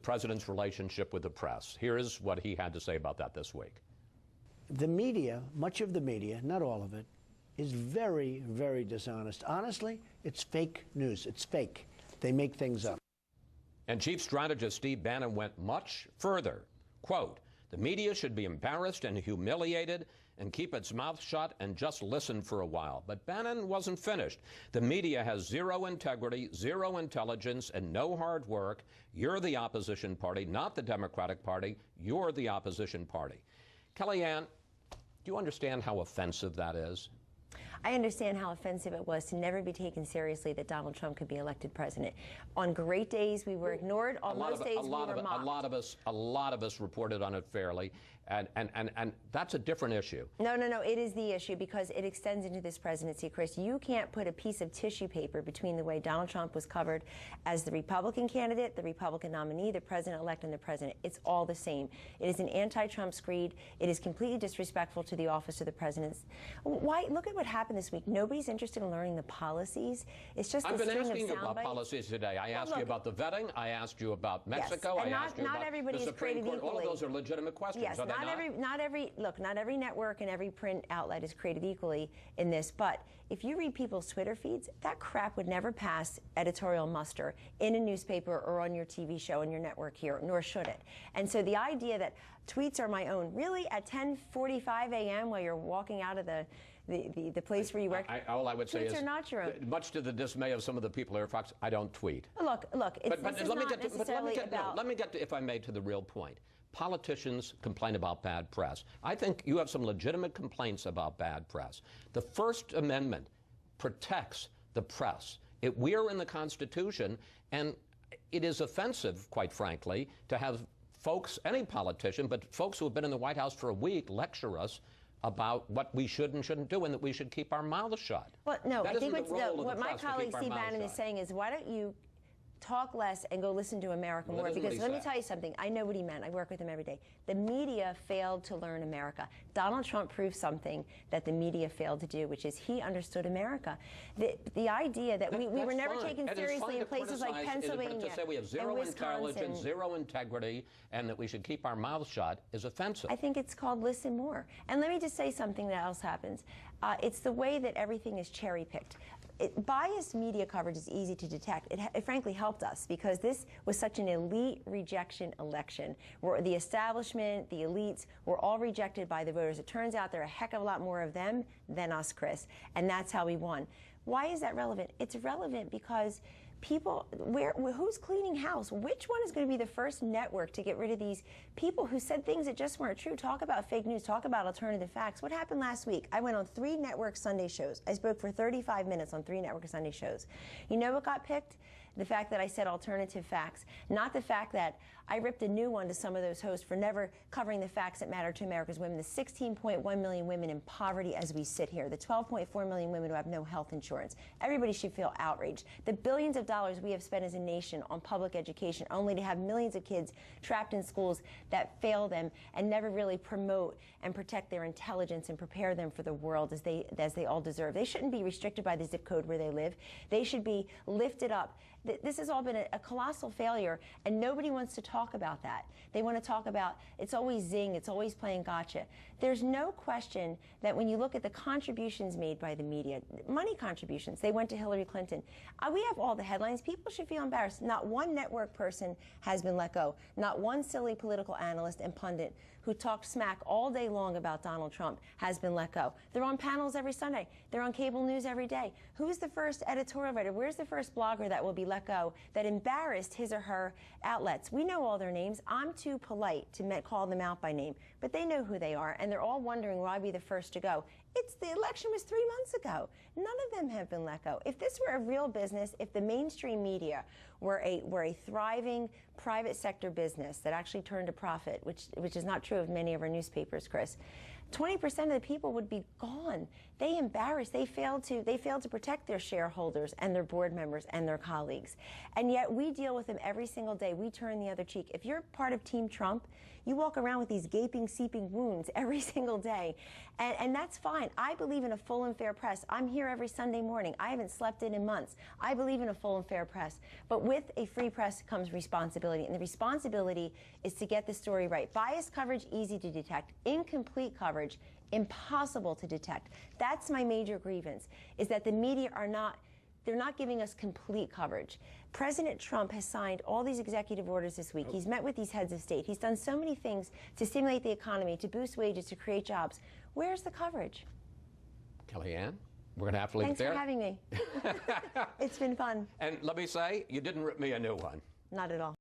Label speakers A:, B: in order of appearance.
A: president's relationship with the press. Here is what he had to say about that this week.
B: The media, much of the media, not all of it, is very, very dishonest. Honestly, it's fake news. It's fake. They make things up.
A: And Chief Strategist Steve Bannon went much further. Quote, "The media should be embarrassed and humiliated and keep its mouth shut and just listen for a while." But Bannon wasn't finished. "The media has zero integrity, zero intelligence, and no hard work. You're the opposition party, not the Democratic Party. You're the opposition party." Kellyanne, do you understand how offensive that is?
C: I understand how offensive it was to never be taken seriously that Donald Trump could be elected president. On great days, we were ignored. On most days, we were mocked.
A: A lot of us reported on it fairly, and that's a different issue.
C: No. It is the issue because it extends into this presidency, Chris. You can't put a piece of tissue paper between the way Donald Trump was covered as the Republican candidate, the Republican nominee, the president-elect, and the president. It's all the same. It is an anti-Trump screed. It is completely disrespectful to the office of the president. Why? Look at what happened this week. Nobody's interested in learning the policies. It's just a string of sound bites.
A: I've been asking you about policies today. I asked you about the vetting. I asked you about Mexico.
C: Yes, and
A: I asked you about the Supreme Court. All of those are legitimate questions.
C: Yes,
A: are they
C: not every network and every print outlet is created equally in this. But if you read people's Twitter feeds, that crap would never pass editorial muster in a newspaper or on your TV show on your network here, nor should it. And so the idea that tweets are my own, really, at 10:45 a.m. while you're walking out of the place where you work,
A: all I would say
C: tweets
A: is,
C: are not your own.
A: Much to the dismay of some of the people here at Fox, I don't tweet.
C: Look, it's
A: let me get to, if I may, to the real point. Politicians complain about bad press. I think you have some legitimate complaints about bad press. The First Amendment protects the press. We are in the Constitution, and it is offensive, quite frankly, to have folks, any politician, but folks who have been in the White House for a week lecture us about what we should and shouldn't do and that we should keep our mouths shut.
C: Well, no, I think what my colleague Steve Bannon is saying is, why don't you talk less and go listen to America more? Because let me tell you something. I know what he meant. I work with him every day. The media failed to learn America. Donald Trump proved something that the media failed to do, which is he understood America. The idea that we were never taken seriously in places like Pennsylvania,
A: to say we have zero intelligence, zero integrity, and that we should keep our mouths shut is offensive.
C: I think it's called listen more. And let me just say something that else happens. It's the way that everything is cherry-picked. Biased media coverage is easy to detect. It frankly helped us because this was such an elite rejection election where the establishment, the elites were all rejected by the voters. It turns out there are a heck of a lot more of them than us, Chris, and that's how we won. Why is that relevant? It's relevant because people, who's cleaning house? Which one is going to be the first network to get rid of these people who said things that just weren't true? Talk about fake news. Talk about alternative facts. What happened last week? I went on 3 network Sunday shows. I spoke for 35 minutes on 3 network Sunday shows. You know what got picked? The fact that I said alternative facts, not the fact that I ripped a new one to some of those hosts for never covering the facts that matter to America's women, the 16.1 million women in poverty as we sit here, the 12.4 million women who have no health insurance. Everybody should feel outraged. The billions of dollars we have spent as a nation on public education, only to have millions of kids trapped in schools that fail them and never really promote and protect their intelligence and prepare them for the world as they all deserve. They shouldn't be restricted by the zip code where they live. They should be lifted up. This has all been a colossal failure, and nobody wants to talk about that. They want to talk about, it's always zing, it's always playing gotcha. There's no question that when you look at the contributions made by the media, money contributions, they went to Hillary Clinton. We have all the headlines. People should feel embarrassed. Not one network person has been let go. Not one silly political analyst and pundit who talked smack all day long about Donald Trump has been let go. They're on panels every Sunday. They're on cable news every day. Who's the first editorial writer? Where's the first blogger that will be let go that embarrassed his or her outlets? We know all their names. I'm too polite to call them out by name, but they know who they are, and they're all wondering why I'd be the first to go. The election was 3 months ago. None of them have been let go. If this were a real business, if the mainstream media were a thriving private sector business that actually turned a profit, which is not true of many of our newspapers, Chris, 20% of the people would be gone. They embarrassed. They failed to protect their shareholders and their board members and their colleagues. And yet we deal with them every single day. We turn the other cheek. If you're part of Team Trump, you walk around with these gaping, seeping wounds every single day. And that's fine. fine. I believe in a full and fair press. I'm here every Sunday morning. I haven't slept in months. I believe in a full and fair press. But with a free press comes responsibility, and the responsibility is to get the story right. Biased coverage, easy to detect. Incomplete coverage, impossible to detect. That's my major grievance, is that the media they're not giving us complete coverage. President Trump has signed all these executive orders this week. He's met with these heads of state. He's done so many things to stimulate the economy, to boost wages, to create jobs. Where's the coverage?
A: Kellyanne, we're going to have to leave
C: Thanks
A: it there.
C: for having me. It's been fun.
A: And let me say, you didn't rip me a new one.
C: Not at all.